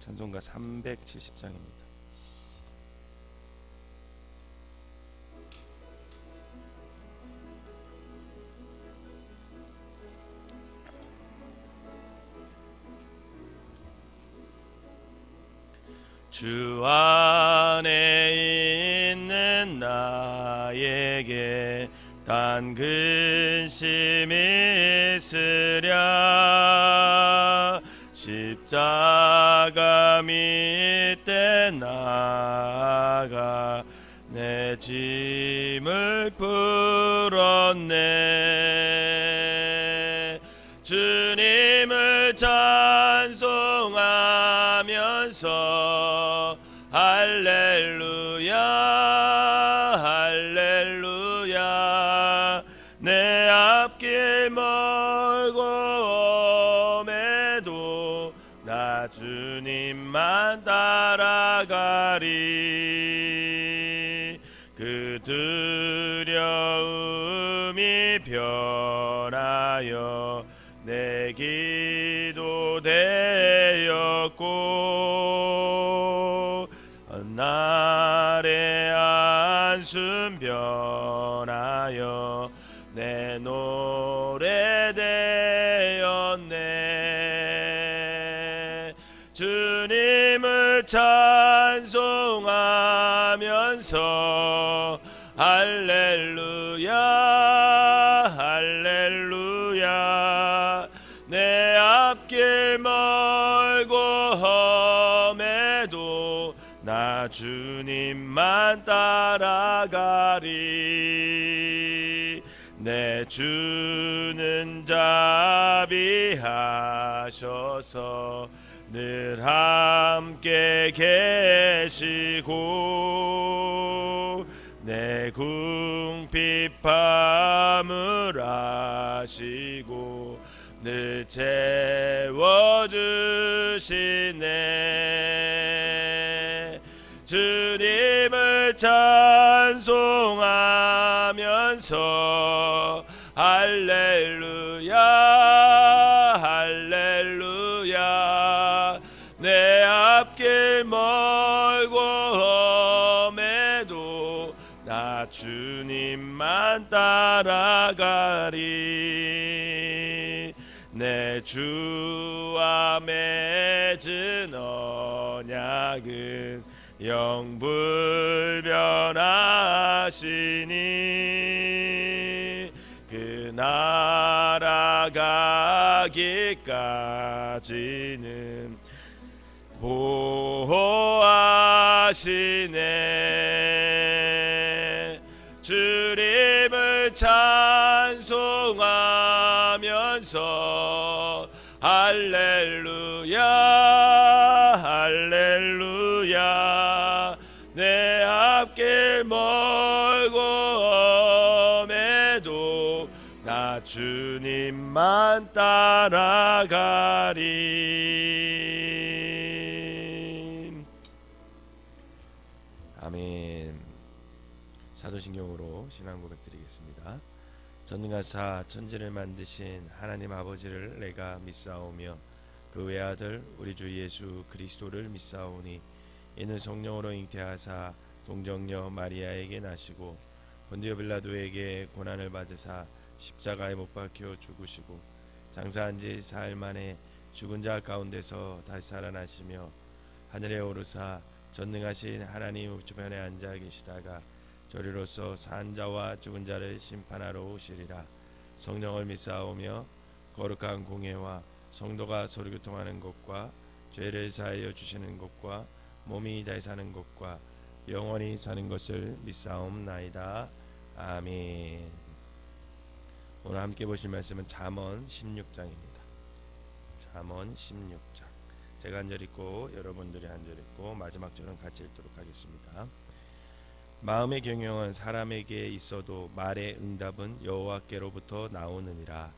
찬송가 370장입니다. 주 안에 있는 나에게 단 근심이 있으랴. 십자가 밑에 나아가 내 짐을 풀었네. 주님을 찬송하면서 할렐루야 할렐루야. 내 앞길 멀고 험해도 나 주님만 따라가리. 그 두려움이 변하여 내 기도 되었고 날의 한숨 변하여 내 노래 되었네. 주님을 찬송하면서 할렐루야 할렐루야. 내 앞길 멀고 험해도 나 주님만 따라가리. 내 주는 자비하셔서 늘 함께 계시고 내 궁핍함을 아시고 늘 채워주시네. 주님을 찬송하면서 할렐루야 할렐루야. 내 앞길 멀고 험해도 나 주님만 따라가리. 내 주와 맺은 언약은 영불변하시니 그 날아가기까지는 보호하시네. 주님을 찬송하면서 할렐루야 할렐루야. 내 앞길 멀고 험해도 나 주님만 따라가리. 아멘. 사도신경으로 신앙 고백드리겠습니다. 전능하사 천지를 만드신 하나님 아버지를 내가 믿사오며 그 외아들 우리 주 예수 그리스도를 믿사오니 이는 성령으로 잉태하사 동정녀 마리아에게 나시고 본디오 빌라도에게 고난을 받으사 십자가에 못 박혀 죽으시고 장사한 지 사흘 만에 죽은 자 가운데서 다시 살아나시며 하늘에 오르사 전능하신 하나님 우편에 앉아 계시다가 저리로서 산 자와 죽은 자를 심판하러 오시리라. 성령을 믿사오며 거룩한 공회와 성도가 서로 교통하는 것과 죄를 사하여 주시는 것과 몸이 다시 사는 것과 영원히 사는 것을 믿사옵나이다. 아멘. 오늘 함께 보실 말씀은 잠언 16장입니다. 잠언 16장. 제가 한 절 읽고 여러분들이 한 절 읽고 마지막 절은 같이 읽도록 하겠습니다. 마음의 경영은 사람에게 있어도 말의 응답은 여호와께로부터 나오느니라.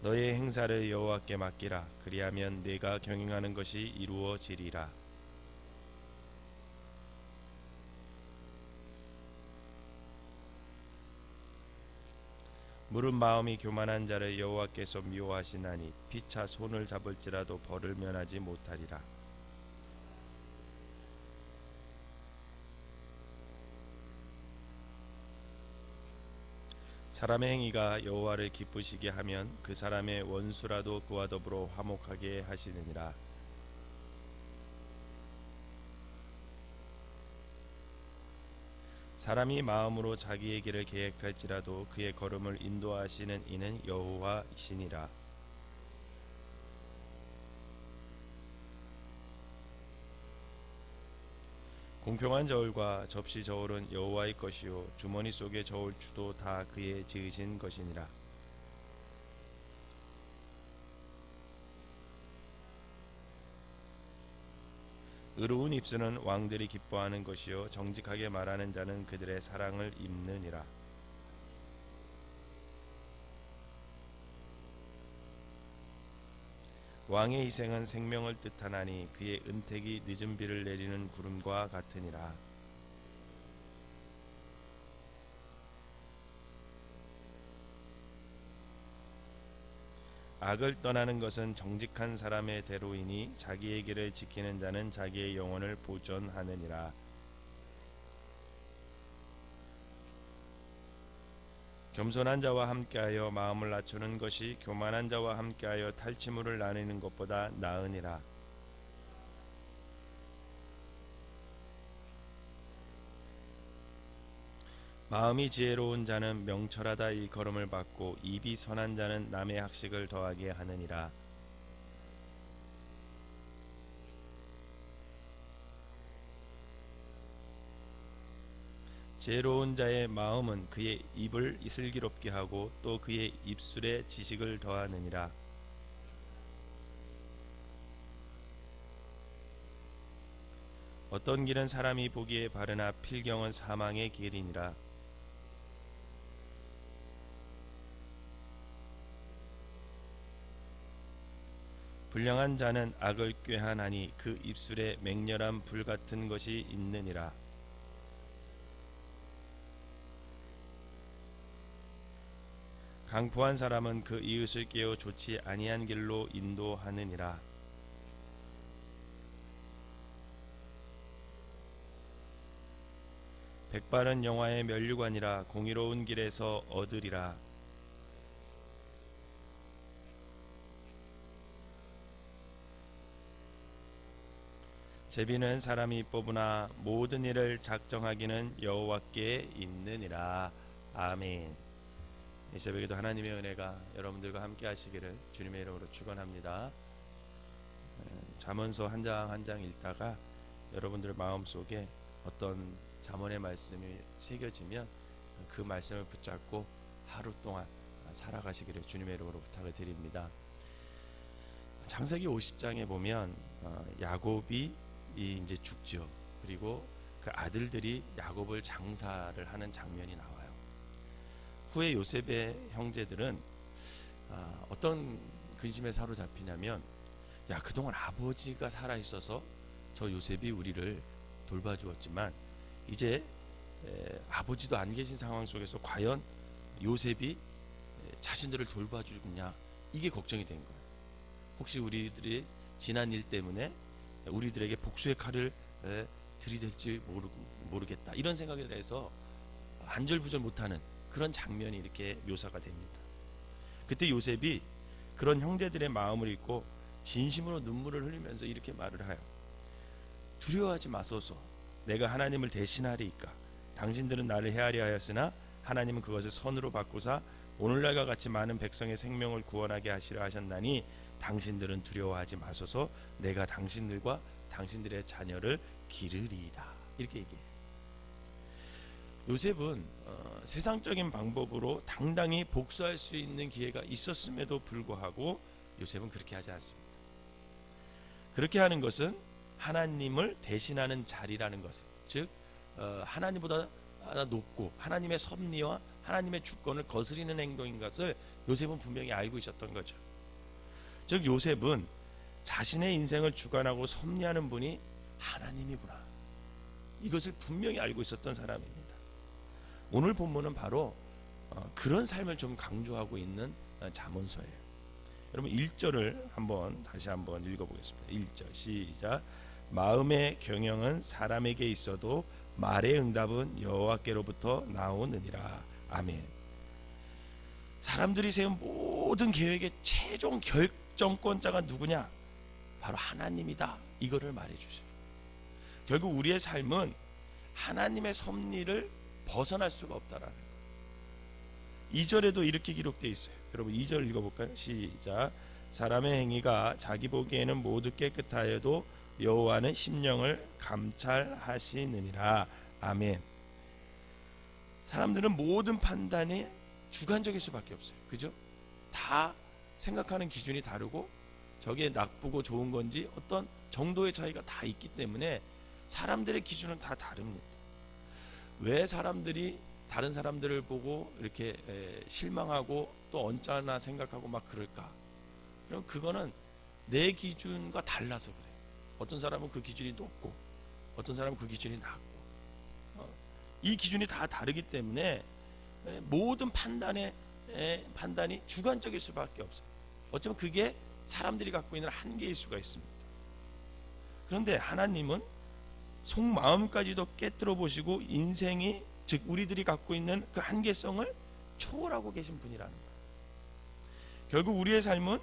너의 행사를 여호와께 맡기라. 그리하면 네가 경영하는 것이 이루어지리라. 무릇 마음이 교만한 자를 여호와께서 미워하시나니 피차 손을 잡을지라도 벌을 면하지 못하리라. 사람의 행위가 여호와를 기쁘시게 하면 그 사람의 원수라도 그와 더불어 화목하게 하시느니라. 사람이 마음으로 자기의 길을 계획할지라도 그의 걸음을 인도하시는 이는 여호와이시니라. 공평한 저울과 접시 저울은 여호와의 것이요 주머니 속의 저울추도 다 그의 지으신 것이니라. 의로운 입술은 왕들이 기뻐하는 것이요 정직하게 말하는 자는 그들의 사랑을 입느니라. 왕의 희생은 생명을 뜻하나니 그의 은택이 늦은 비를 내리는 구름과 같으니라. 악을 떠나는 것은 정직한 사람의 대로이니 자기의 길을 지키는 자는 자기의 영혼을 보존하느니라. 겸손한 자와 함께하여 마음을 낮추는 것이 교만한 자와 함께하여 탈취물을 나누는 것보다 나으니라. 마음이 지혜로운 자는 명철하다 이 걸음을 받고 입이 선한 자는 남의 학식을 더하게 하느니라. 지혜로운 자의 마음은 그의 입을 슬기롭게 하고 또 그의 입술에 지식을 더하느니라. 어떤 길은 사람이 보기에 바르나 필경은 사망의 길이니라. 불량한 자는 악을 꾀하나니 그 입술에 맹렬한 불 같은 것이 있느니라. 강포한 사람은 그 이웃을 깨어 좋지 아니한 길로 인도하느니라. 백발은 영화의 면류관이라 공의로운 길에서 얻으리라. 제비는 사람이 뽑으나 모든 일을 작정하기는 여호와께 있느니라. 아멘. 이 새벽에도 하나님의 은혜가 여러분들과 함께 하시기를 주님의 이름으로 축원합니다. 잠언서 한 장 한 장 읽다가 여러분들 마음속에 어떤 잠언의 말씀이 새겨지면 그 말씀을 붙잡고 하루 동안 살아가시기를 주님의 이름으로 부탁을 드립니다. 창세기 50장에 보면 야곱이 이제 죽죠. 그리고 그 아들들이 야곱을 장사를 하는 장면이 나와요. 후에 요셉의 형제들은 어떤 근심에 사로잡히냐면, 야, 그동안 아버지가 살아있어서 저 요셉이 우리를 돌봐주었지만 이제 아버지도 안 계신 상황 속에서 과연 요셉이 자신들을 돌봐주겠냐, 이게 걱정이 된 거예요. 혹시 우리들이 지난 일 때문에 우리들에게 복수의 칼을 들이댈지 모르겠다, 이런 생각에 대해서 안절부절 못하는 그런 장면이 이렇게 묘사가 됩니다. 그때 요셉이 그런 형제들의 마음을 읽고 진심으로 눈물을 흘리면서 이렇게 말을 해요. 두려워하지 마소서. 내가 하나님을 대신하리이까. 당신들은 나를 헤아려 하였으나 하나님은 그것을 선으로 바꾸사 오늘날과 같이 많은 백성의 생명을 구원하게 하시려 하셨나니 당신들은 두려워하지 마소서. 내가 당신들과 당신들의 자녀를 기르리이다. 이렇게 얘기해요. 요셉은 세상적인 방법으로 당당히 복수할 수 있는 기회가 있었음에도 불구하고 요셉은 그렇게 하지 않습니다. 그렇게 하는 것은 하나님을 대신하는 자리라는 것을, 즉 하나님보다 높고 하나님의 섭리와 하나님의 주권을 거스리는 행동인 것을 요셉은 분명히 알고 있었던 거죠. 즉 요셉은 자신의 인생을 주관하고 섭리하는 분이 하나님이구나, 이것을 분명히 알고 있었던 사람입니다. 오늘 본문은 바로 그런 삶을 좀 강조하고 있는 잠언서예요. 여러분 1절을 다시 한번 읽어보겠습니다. 1절 시작. 마음의 경영은 사람에게 있어도 말의 응답은 여호와께로부터 나오느니라. 아멘. 사람들이 세운 모든 계획의 최종 결정권자가 누구냐? 바로 하나님이다. 이거를 말해주세요. 결국 우리의 삶은 하나님의 섭리를 벗어날 수가 없다라는 거예요. 2절에도 이렇게 기록되어 있어요. 여러분 2절 읽어볼까요? 시작. 사람의 행위가 자기 보기에는 모두 깨끗하여도 여호와는 심령을 감찰하시느니라. 아멘. 사람들은 모든 판단이 주관적일 수밖에 없어요. 그죠? 다 생각하는 기준이 다르고 저게 나쁘고 좋은 건지 어떤 정도의 차이가 다 있기 때문에 사람들의 기준은 다 다릅니다. 왜 사람들이 다른 사람들을 보고 이렇게 실망하고 또 언짢아 생각하고 막 그럴까? 그럼 그거는 내 기준과 달라서 그래요. 어떤 사람은 그 기준이 높고 어떤 사람은 그 기준이 낮고 이 기준이 다 다르기 때문에 모든 판단이 주관적일 수밖에 없어요. 어쩌면 그게 사람들이 갖고 있는 한계일 수가 있습니다. 그런데 하나님은 속마음까지도 깨뜨려 보시고 인생이 즉 우리들이 갖고 있는 그 한계성을 초월하고 계신 분이라는 거예요. 결국 우리의 삶은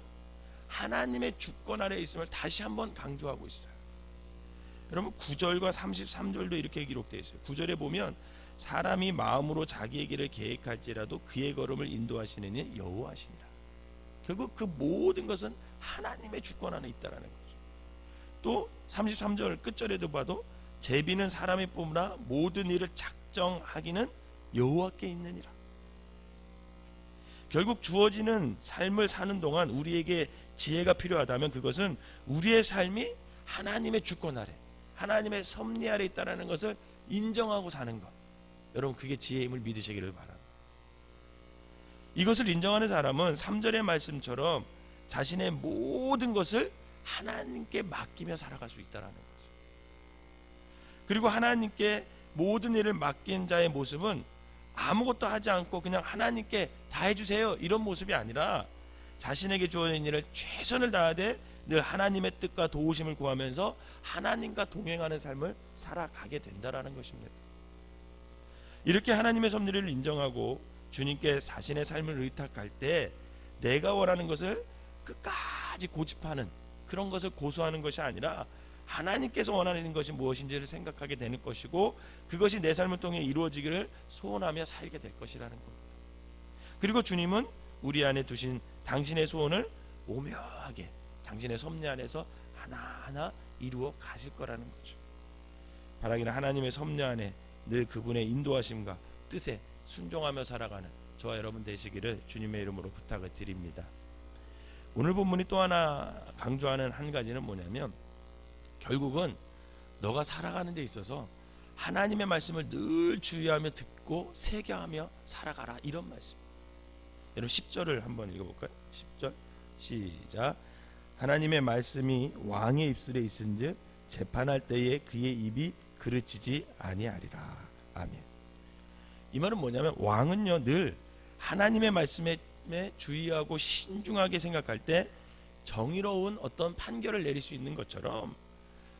하나님의 주권 아래에 있음을 다시 한번 강조하고 있어요. 여러분 9절과 33절도 이렇게 기록되어 있어요. 9절에 보면 사람이 마음으로 자기의 길을 계획할지라도 그의 걸음을 인도하시는 이 여호와시니라. 결국 그 모든 것은 하나님의 주권 안에 있다라는 거죠. 또 33절 끝절에도 봐도 제비는 사람이 뽑으나 모든 일을 작정하기는 여호와께 있느니라. 결국 주어지는 삶을 사는 동안 우리에게 지혜가 필요하다면 그것은 우리의 삶이 하나님의 주권 아래, 하나님의 섭리 아래 있다는 것을 인정하고 사는 것. 여러분 그게 지혜임을 믿으시기를 바랍니다. 이것을 인정하는 사람은 3절의 말씀처럼 자신의 모든 것을 하나님께 맡기며 살아갈 수 있다는 거죠. 그리고 하나님께 모든 일을 맡긴 자의 모습은 아무것도 하지 않고 그냥 하나님께 다 해주세요 이런 모습이 아니라 자신에게 주어진 일을 최선을 다하되 늘 하나님의 뜻과 도우심을 구하면서 하나님과 동행하는 삶을 살아가게 된다라는 것입니다. 이렇게 하나님의 섭리를 인정하고 주님께 자신의 삶을 의탁할 때 내가 원하는 것을 끝까지 고집하는 그런 것을 고수하는 것이 아니라 하나님께서 원하는 것이 무엇인지를 생각하게 되는 것이고 그것이 내 삶을 통해 이루어지기를 소원하며 살게 될 것이라는 겁니다. 그리고 주님은 우리 안에 두신 당신의 소원을 오묘하게 당신의 섭리 안에서 하나하나 이루어 가실 거라는 거죠. 바라기는 하나님의 섭리 안에 늘 그분의 인도하심과 뜻에 순종하며 살아가는 저와 여러분 되시기를 주님의 이름으로 부탁을 드립니다. 오늘 본문이 또 하나 강조하는 한 가지는 뭐냐면 결국은 너가 살아가는 데 있어서 하나님의 말씀을 늘 주의하며 듣고 새겨하며 살아가라 이런 말씀. 여러분 10절을 한번 읽어볼까요? 10절 시작. 하나님의 말씀이 왕의 입술에 있은즉 재판할 때에 그의 입이 그르치지 아니하리라. 아멘. 이 말은 뭐냐면 왕은요 늘 하나님의 말씀에 주의하고 신중하게 생각할 때 정의로운 어떤 판결을 내릴 수 있는 것처럼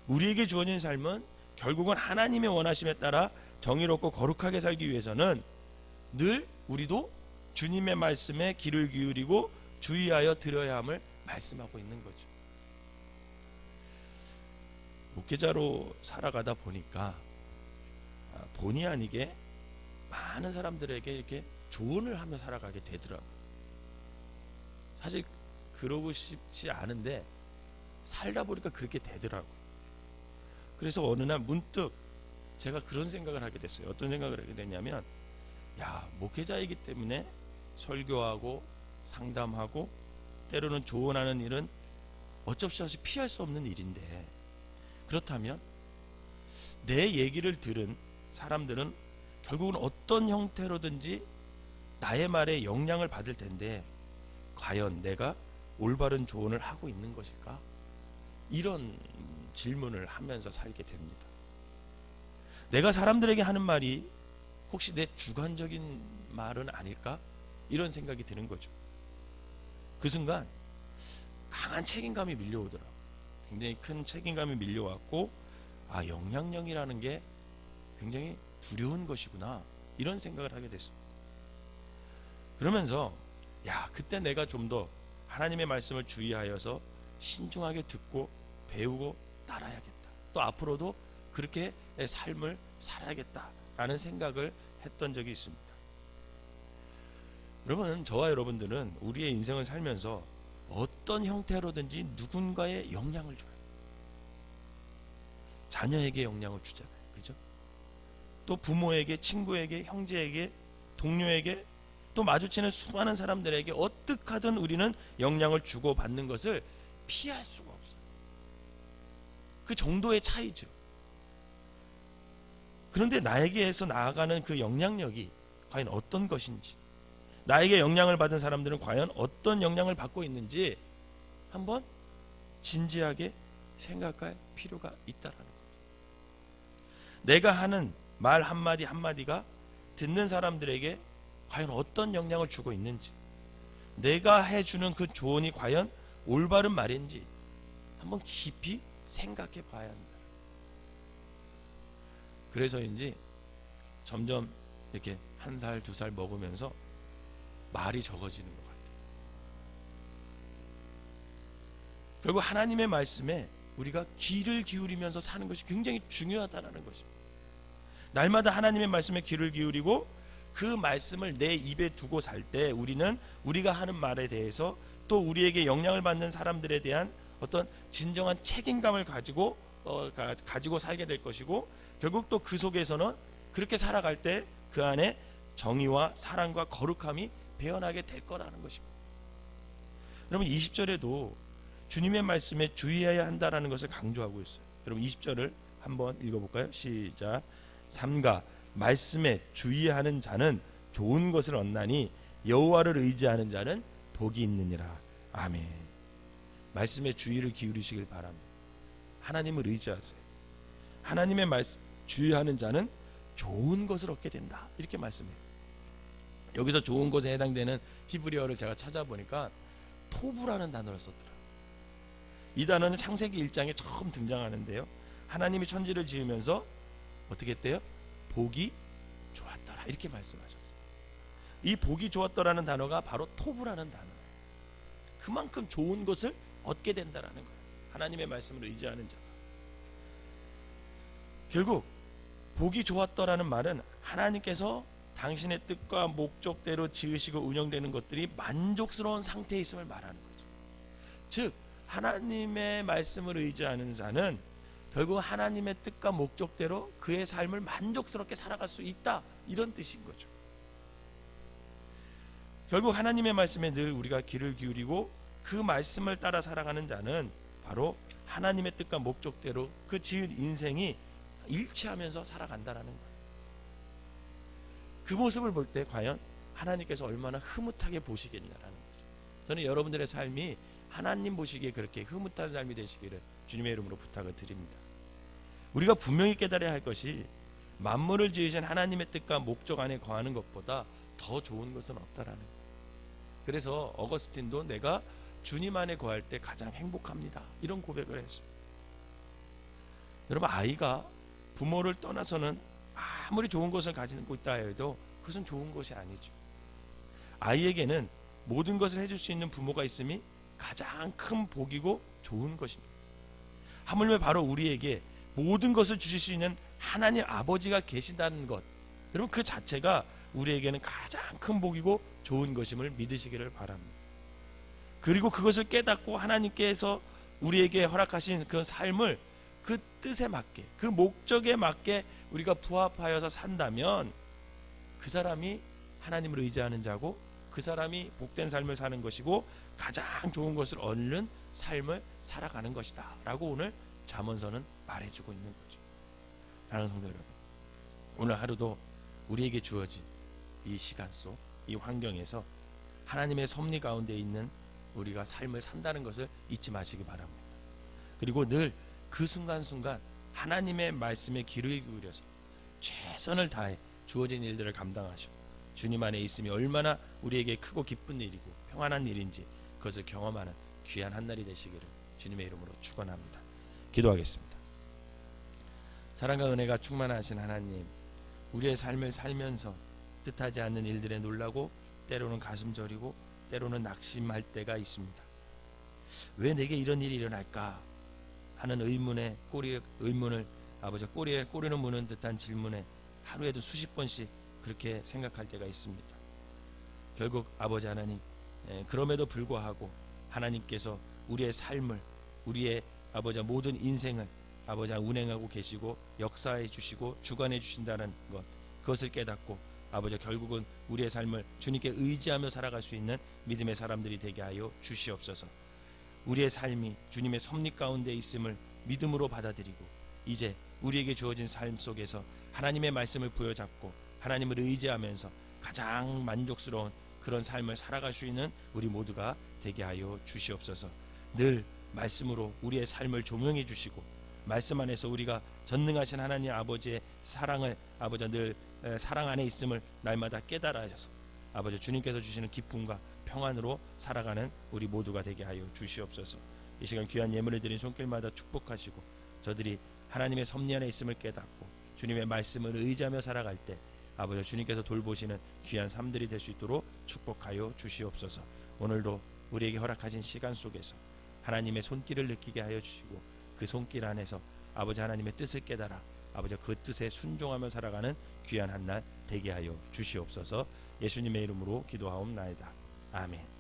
우리에게 주어진 삶은 결국은 하나님의 원하심에 따라 정의롭고 거룩하게 살기 위해서는 늘 우리도 주님의 말씀에 귀를 기울이고 주의하여 들어야 함을 말씀하고 있는 거죠. 목회자로 살아가다 보니까 본의 아니게 많은 사람들에게 이렇게 조언을 하며 살아가게 되더라고요. 사실 그러고 싶지 않은데 살다 보니까 그렇게 되더라고요. 그래서 어느 날 문득 제가 그런 생각을 하게 됐어요. 어떤 생각을 하게 됐냐면 목회자이기 때문에 설교하고 상담하고 때로는 조언하는 일은 어쩔 수 없이 피할 수 없는 일인데 그렇다면 내 얘기를 들은 사람들은 결국은 어떤 형태로든지 나의 말에 영향을 받을 텐데 과연 내가 올바른 조언을 하고 있는 것일까? 이런 질문을 하면서 살게 됩니다. 내가 사람들에게 하는 말이 혹시 내 주관적인 말은 아닐까? 이런 생각이 드는 거죠. 그 순간 강한 책임감이 밀려오더라고요. 굉장히 큰 책임감이 밀려왔고, 아, 영향력이라는 게 굉장히 두려운 것이구나, 이런 생각을 하게 됐습니다. 그러면서 그때 내가 좀 더 하나님의 말씀을 주의하여서 신중하게 듣고 배우고 따라야겠다, 또 앞으로도 그렇게 내 삶을 살아야겠다라는 생각을 했던 적이 있습니다. 여러분, 저와 여러분들은 우리의 인생을 살면서 어떤 형태로든지 누군가의 영향을 줘요. 자녀에게 영향을 주잖아요, 그죠? 또 부모에게, 친구에게, 형제에게, 동료에게, 또 마주치는 수많은 사람들에게 어떻게 하든 우리는 영향을 주고 받는 것을 피할 수가 없어요. 그 정도의 차이죠. 그런데 나에게서 나아가는 그 영향력이 과연 어떤 것인지, 나에게 영향을 받은 사람들은 과연 어떤 영향을 받고 있는지 한번 진지하게 생각할 필요가 있다라는 거예요. 내가 하는 말 한마디 한마디가 듣는 사람들에게 과연 어떤 영향을 주고 있는지, 내가 해주는 그 조언이 과연 올바른 말인지 한번 깊이 생각해 봐야 한다. 그래서인지 점점 이렇게 1살, 2살 먹으면서 말이 적어지는 것 같아요. 결국 하나님의 말씀에 우리가 귀를 기울이면서 사는 것이 굉장히 중요하다는 것입니다. 날마다 하나님의 말씀에 귀를 기울이고 그 말씀을 내 입에 두고 살 때 우리는 우리가 하는 말에 대해서, 또 우리에게 영향을 받는 사람들에 대한 어떤 진정한 책임감을 가지고 살게 될 것이고, 결국 또 그 속에서는 그렇게 살아갈 때 그 안에 정의와 사랑과 거룩함이 배어나게 될 거라는 것입니다. 여러분, 20절에도 주님의 말씀에 주의해야 한다라는 것을 강조하고 있어요. 여러분, 20절을 한번 읽어볼까요? 시작. 삼가 말씀에 주의하는 자는 좋은 것을 얻나니 여호와를 의지하는 자는 복이 있느니라. 아멘. 말씀에 주의를 기울이시길 바랍니다. 하나님을 의지하세요. 하나님의 말씀 주의하는 자는 좋은 것을 얻게 된다, 이렇게 말씀해요. 여기서 좋은 것에 해당되는 히브리어를 제가 찾아보니까 토부라는 단어를 썼더라고요. 이 단어는 창세기 1장에 처음 등장하는데요, 하나님이 천지를 지으면서 어떻게 했대요? 복이 좋았더라, 이렇게 말씀하셨어요. 이 복이 좋았더라는 단어가 바로 토부라는 단어예요. 그만큼 좋은 것을 얻게 된다라는 거예요, 하나님의 말씀을 의지하는 자가. 결국 복이 좋았더라는 말은 하나님께서 당신의 뜻과 목적대로 지으시고 운영되는 것들이 만족스러운 상태에 있음을 말하는 거죠. 즉 하나님의 말씀을 의지하는 자는 결국 하나님의 뜻과 목적대로 그의 삶을 만족스럽게 살아갈 수 있다, 이런 뜻인 거죠. 결국 하나님의 말씀에 늘 우리가 귀를 기울이고 그 말씀을 따라 살아가는 자는 바로 하나님의 뜻과 목적대로 그 지은 인생이 일치하면서 살아간다라는 거예요. 그 모습을 볼 때 과연 하나님께서 얼마나 흐뭇하게 보시겠냐라는 거죠. 저는 여러분들의 삶이 하나님 보시기에 그렇게 흐뭇한 삶이 되시기를 주님의 이름으로 부탁을 드립니다. 우리가 분명히 깨달아야 할 것이 만물을 지으신 하나님의 뜻과 목적 안에 거하는 것보다 더 좋은 것은 없다라는 거예요. 그래서 어거스틴도 내가 주님 안에 거할 때 가장 행복합니다, 이런 고백을 했어요. 여러분, 아이가 부모를 떠나서는 아무리 좋은 것을 가지고 있다 해도 그것은 좋은 것이 아니죠. 아이에게는 모든 것을 해줄 수 있는 부모가 있음이 가장 큰 복이고 좋은 것입니다. 하물며 바로 우리에게 모든 것을 주실 수 있는 하나님 아버지가 계신다는 것, 여러분, 그 자체가 우리에게는 가장 큰 복이고 좋은 것임을 믿으시기를 바랍니다. 그리고 그것을 깨닫고 하나님께서 우리에게 허락하신 그 삶을 그 뜻에 맞게, 그 목적에 맞게 우리가 부합하여서 산다면 그 사람이 하나님을 의지하는 자고 그 사람이 복된 삶을 사는 것이고 가장 좋은 것을 얻는 삶을 살아가는 것이다 라고 오늘 잠언서는 말해주고 있는 거죠. 사랑하는 성도 여러분, 오늘 하루도 우리에게 주어진 이 시간 속, 이 환경에서 하나님의 섭리 가운데 있는 우리가 삶을 산다는 것을 잊지 마시기 바랍니다. 그리고 늘 그 순간순간 하나님의 말씀에 귀를 기울여서 최선을 다해 주어진 일들을 감당하시고 주님 안에 있음이 얼마나 우리에게 크고 기쁜 일이고 평안한 일인지 그것을 경험하는 귀한 한 날이 되시기를 주님의 이름으로 축원합니다. 기도하겠습니다. 사랑과 은혜가 충만하신 하나님, 우리의 삶을 살면서 뜻하지 않는 일들에 놀라고 때로는 가슴 저리고 때로는 낙심할 때가 있습니다. 왜 내게 이런 일이 일어날까 하는 의문을 아버지 꼬리를 무는 듯한 질문에 하루에도 수십 번씩 그렇게 생각할 때가 있습니다. 결국 아버지 하나님, 그럼에도 불구하고 하나님께서 우리의 삶을, 우리의 아버지 모든 인생을 아버지 운행하고 계시고 역사해 주시고 주관해 주신다는 것, 그것을 깨닫고 아버지 결국은 우리의 삶을 주님께 의지하며 살아갈 수 있는 믿음의 사람들이 되게 하여 주시옵소서. 우리의 삶이 주님의 섭리 가운데 있음을 믿음으로 받아들이고 이제 우리에게 주어진 삶 속에서 하나님의 말씀을 부여잡고 하나님을 의지하면서 가장 만족스러운 그런 삶을 살아갈 수 있는 우리 모두가 되게 하여 주시옵소서. 늘 말씀으로 우리의 삶을 조명해 주시고 말씀 안에서 우리가 전능하신 하나님 아버지의 사랑을 아버지 늘 사랑 안에 있음을 날마다 깨달아서 아버지 주님께서 주시는 기쁨과 평안으로 살아가는 우리 모두가 되게 하여 주시옵소서. 이 시간 귀한 예물을 드린 손길마다 축복하시고 저들이 하나님의 섭리 안에 있음을 깨닫고 주님의 말씀을 의지하며 살아갈 때 아버지 주님께서 돌보시는 귀한 삶들이 될 수 있도록 축복하여 주시옵소서. 오늘도 우리에게 허락하신 시간 속에서 하나님의 손길을 느끼게 하여 주시고 그 손길 안에서 아버지 하나님의 뜻을 깨달아 아버지 그 뜻에 순종하며 살아가는 귀한 한 날 되게 하여 주시옵소서. 예수님의 이름으로 기도하옵나이다. 아멘.